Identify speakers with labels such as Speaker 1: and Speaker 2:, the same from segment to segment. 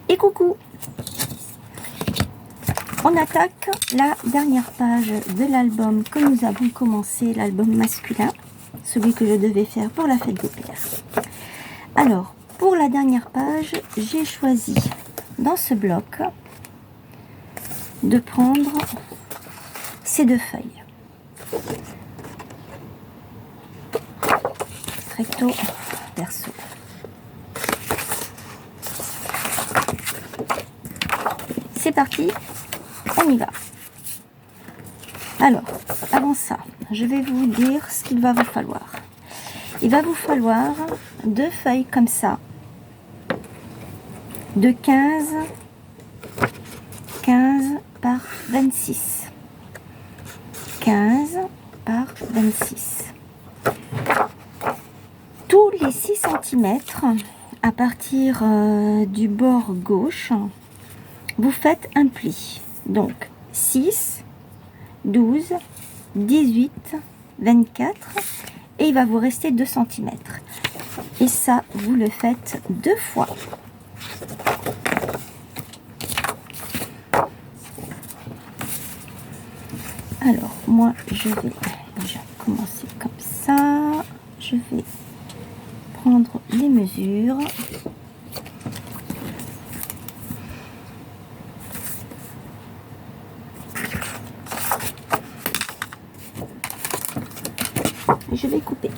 Speaker 1: Et coucou! On attaque la dernière page de l'album que nous avons commencé, l'album masculin, celui que je devais faire pour la fête des pères. Alors, pour la dernière page, j'ai choisi dans ce bloc de prendre ces deux feuilles. Recto, verso. C'est parti, on y va. Alors, avant ça, je vais vous dire ce qu'il va vous falloir. Il va vous falloir deux feuilles comme ça, de 15 par 26. 15 par 26. Tous les 6 cm, à partir du bord gauche, vous faites un pli. Donc 6, 12, 18, 24 et il va vous rester 2 cm. Et ça, vous le faites 2 fois. Alors, moi, je vais déjà commencer comme ça. Je vais prendre les mesures. Je vais couper.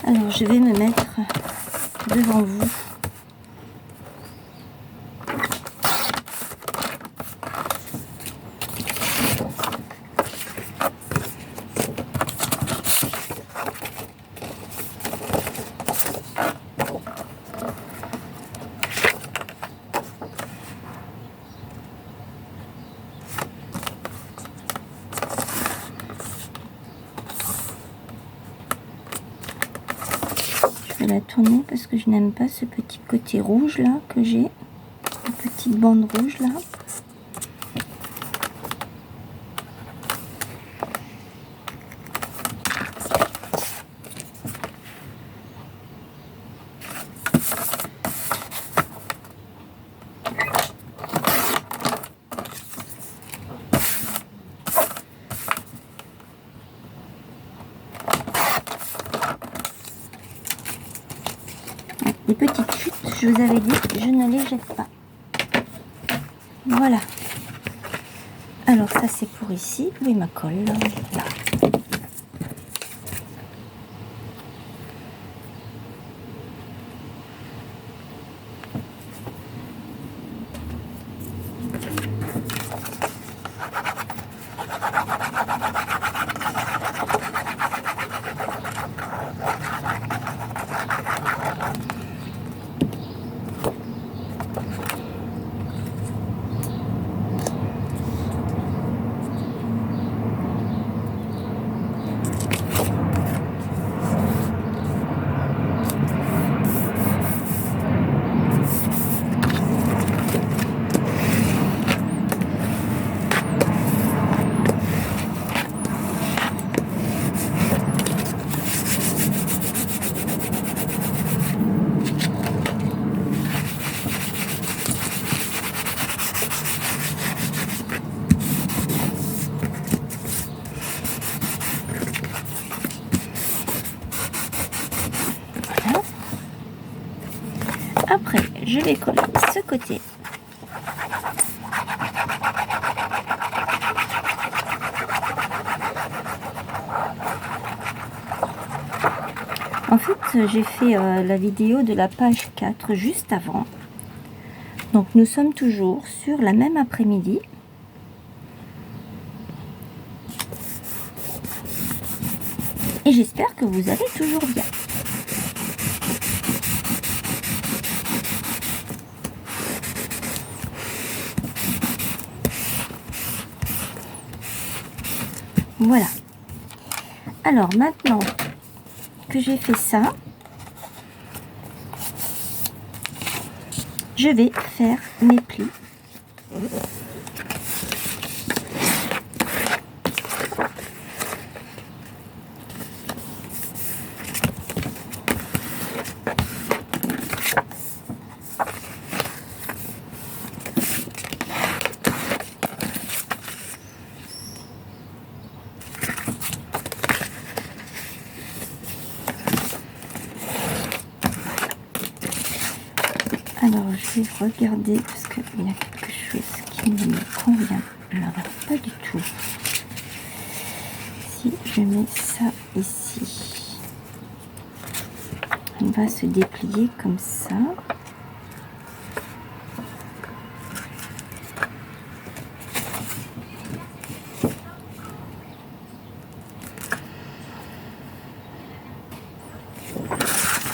Speaker 1: Alors, je vais me mettre devant vous. La tourner parce que je n'aime pas ce petit côté rouge là que j'ai, une petite bande rouge là. Les petites chutes, je vous avais dit, je ne les jette pas. Voilà. Alors ça c'est pour ici. Où est ma colle? Là. Après, je vais coller ce côté. En fait, j'ai fait la vidéo de la page 4 juste avant. Donc, nous sommes toujours sur la même après-midi. Et j'espère que vous allez toujours bien. Voilà. Alors maintenant que j'ai fait ça, je vais faire mes plis Alors, je vais regarder parce qu'il y a quelque chose qui ne me convient pas du tout. Si je mets ça ici, on va se déplier comme ça.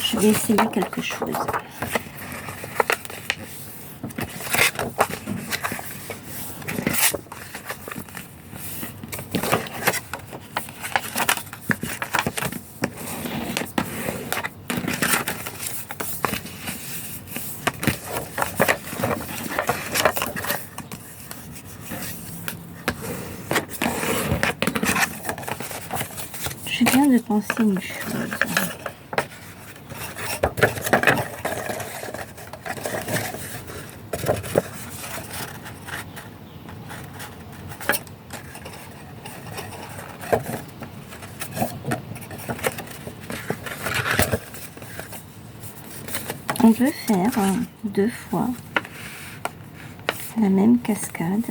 Speaker 1: Je vais essayer quelque chose. Je viens de penser une chose. On peut faire 2 fois la même cascade.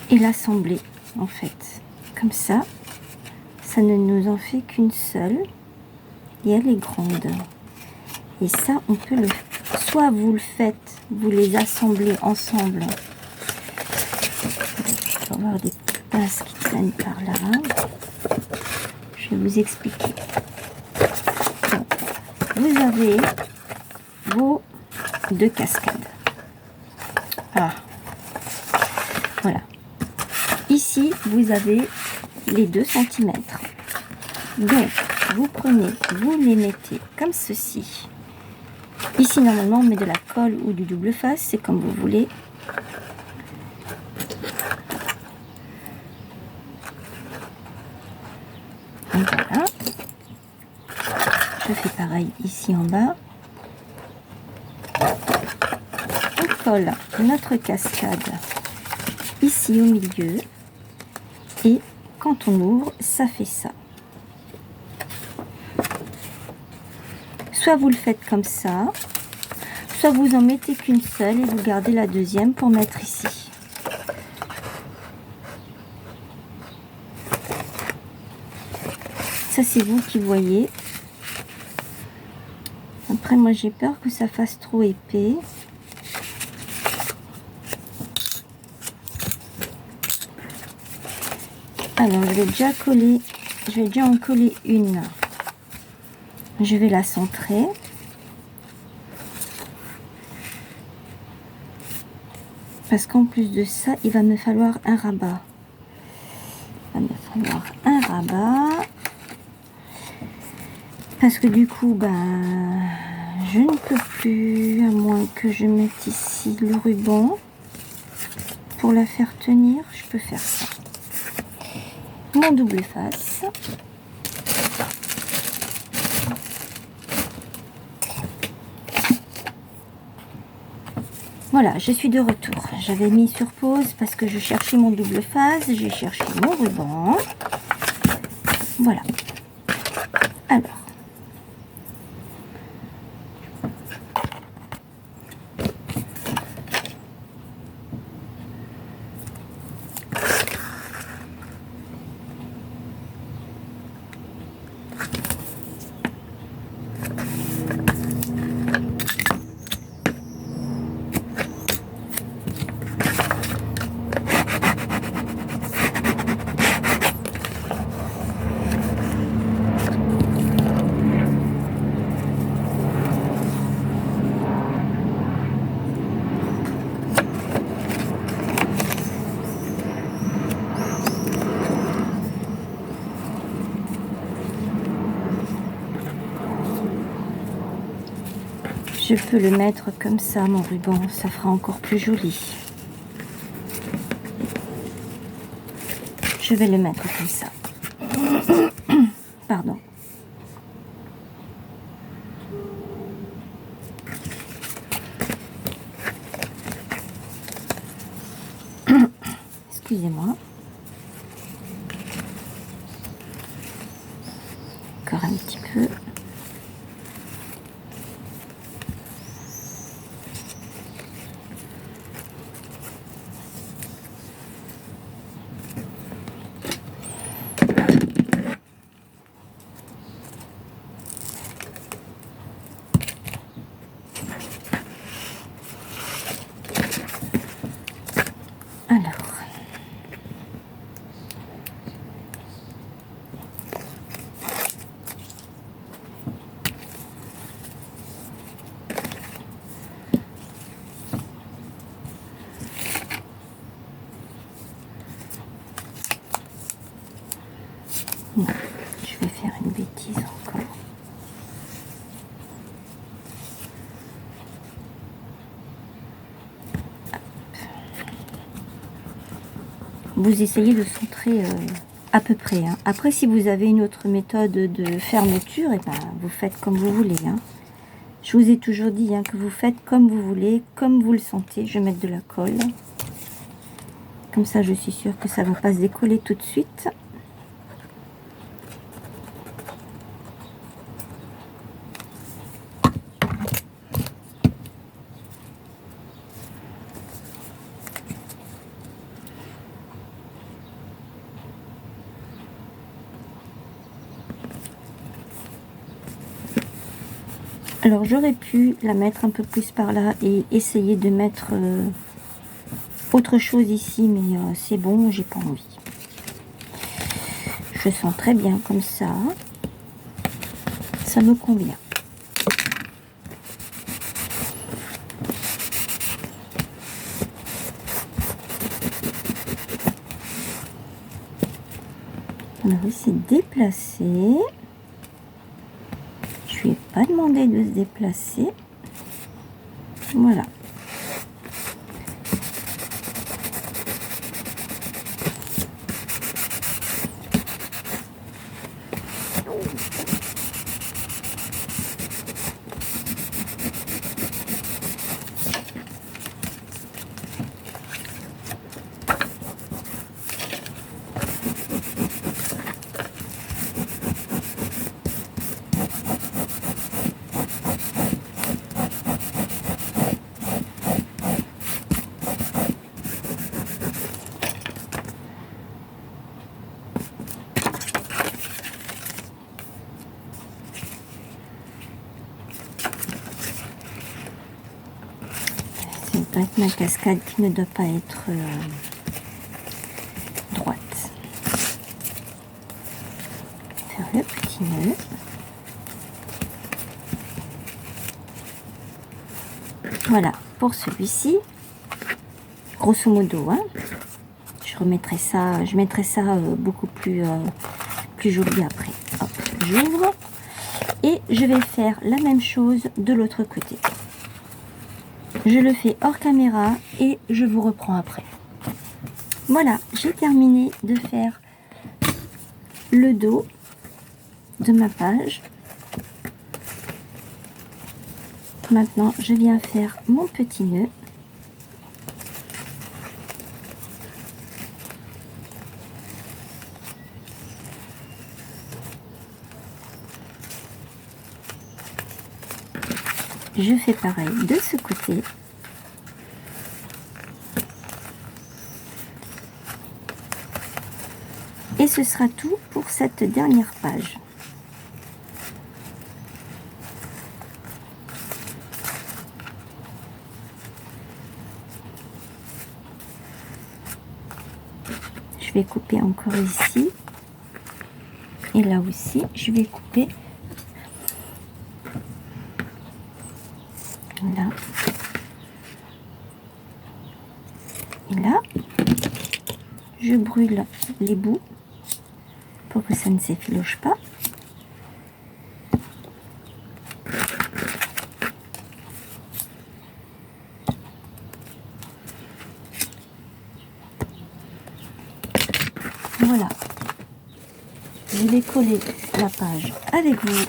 Speaker 1: Et l'assembler en fait. Comme ça, ça ne nous en fait qu'une seule. Et elle est grande. Et ça, on peut le... Soit vous le faites, vous les assemblez ensemble. Je vais avoir des pinces qui traînent par là. Je vais vous expliquer. Donc, vous avez vos 2 cascades. Ah, voilà. Ici, vous avez les 2 cm. Donc, vous prenez, vous les mettez comme ceci. Ici, normalement, on met de la colle ou du double face, c'est comme vous voulez. Et voilà. Je fais pareil ici en bas. On colle notre cascade ici au milieu. Et quand on ouvre, ça fait ça. Soit vous le faites comme ça, soit vous en mettez qu'une seule et vous gardez la deuxième pour mettre ici. Ça, c'est vous qui voyez. Après, moi, j'ai peur que ça fasse trop épais. Alors, je vais déjà en coller une. Je vais la centrer. Parce qu'en plus de ça, il va me falloir un rabat. Il va me falloir un rabat. Parce que du coup, ben, je ne peux plus, à moins que je mette ici le ruban. Pour la faire tenir, je peux faire ça. Mon double face. Voilà, je suis de retour. J'avais mis sur pause parce que je cherchais mon double face, j'ai cherché mon ruban. Voilà. Alors. Je peux le mettre comme ça, mon ruban, ça fera encore plus joli. Je vais le mettre comme ça. Pardon. Excusez-moi. Encore un petit peu. Non, je vais faire une bêtise encore. Hop. Vous essayez de centrer à peu près. Hein. Après, si vous avez une autre méthode de fermeture, et ben, vous faites comme vous voulez. Hein. Je vous ai toujours dit hein, que vous faites comme vous voulez, comme vous le sentez. Je vais mettre de la colle. Comme ça, je suis sûre que ça ne va pas se décoller tout de suite. Alors j'aurais pu la mettre un peu plus par là et essayer de mettre autre chose ici, mais c'est bon, j'ai pas envie. Je sens très bien comme ça. Ça me convient. On va essayer de déplacer. Je lui ai pas demandé de se déplacer. Voilà. Être ma cascade qui ne doit pas être droite. Faire le petit nœud. Voilà, pour celui-ci, grosso modo, hein, je remettrai ça, je mettrai ça beaucoup plus joli après. Hop, j'ouvre et je vais faire la même chose de l'autre côté. Je le fais hors caméra et je vous reprends après. Voilà, j'ai terminé de faire le dos de ma page. Maintenant, je viens faire mon petit nœud. Je fais pareil de ce côté. Et ce sera tout pour cette dernière page. Je vais couper encore ici. Et là aussi, je vais couper là. Et là, je brûle les bouts pour que ça ne s'effiloche pas. je vais coller la page avec vous.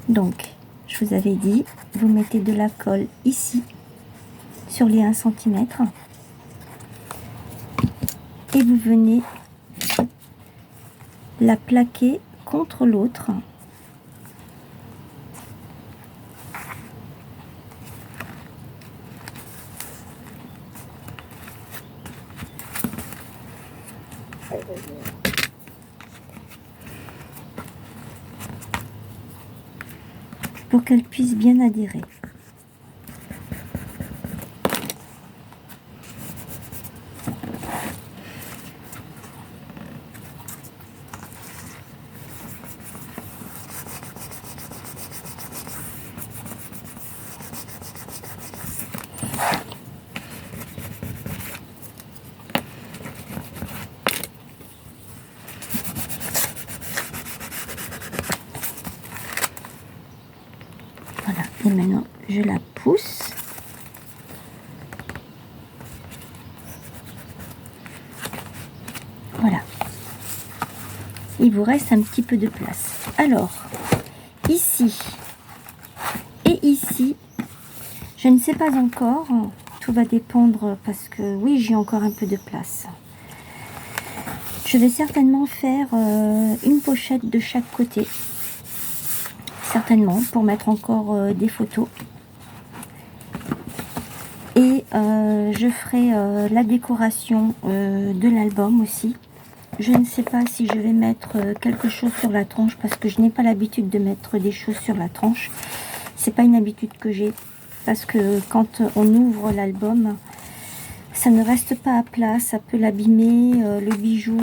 Speaker 1: Donc, je vous avais dit, vous mettez de la colle ici, sur les 1 cm. Et vous venez la plaquer contre l'autre. Pour qu'elle puisse bien adhérer. Voilà, et maintenant je la pousse. Voilà. Il vous reste un petit peu de place. Alors, ici et ici, je ne sais pas encore. Tout va dépendre parce que oui, j'ai encore un peu de place. Je vais certainement faire une pochette de chaque côté. Certainement, pour mettre encore des photos. Et je ferai la décoration de l'album aussi. Je ne sais pas si je vais mettre quelque chose sur la tranche parce que je n'ai pas l'habitude de mettre des choses sur la tranche. C'est pas une habitude que j'ai parce que quand on ouvre l'album, ça ne reste pas à plat, ça peut l'abîmer. Le bijou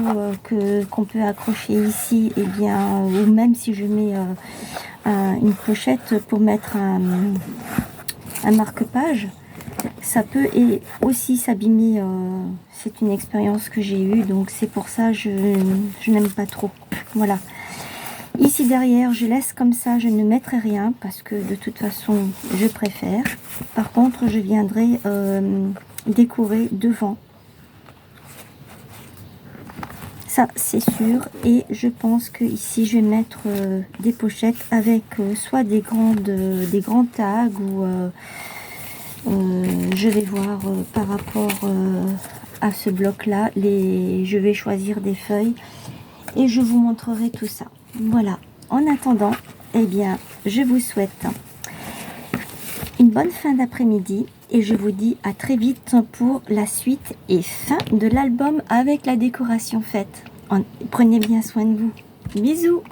Speaker 1: qu'on peut accrocher ici, et bien, ou même si je mets une pochette pour mettre un marque-page, ça peut et aussi s'abîmer. C'est une expérience que j'ai eue, donc c'est pour ça je n'aime pas trop. Voilà. Ici derrière, je laisse comme ça, je ne mettrai rien parce que de toute façon, je préfère. Par contre, je viendrai décorer devant. Ça, c'est sûr. Et je pense que ici, je vais mettre des pochettes avec soit des grands tags ou je vais voir par rapport à ce bloc-là. Je vais choisir des feuilles et je vous montrerai tout ça. Voilà. En attendant, eh bien, je vous souhaite une bonne fin d'après-midi et je vous dis à très vite pour la suite et fin de l'album avec la décoration faite. Prenez bien soin de vous. Bisous!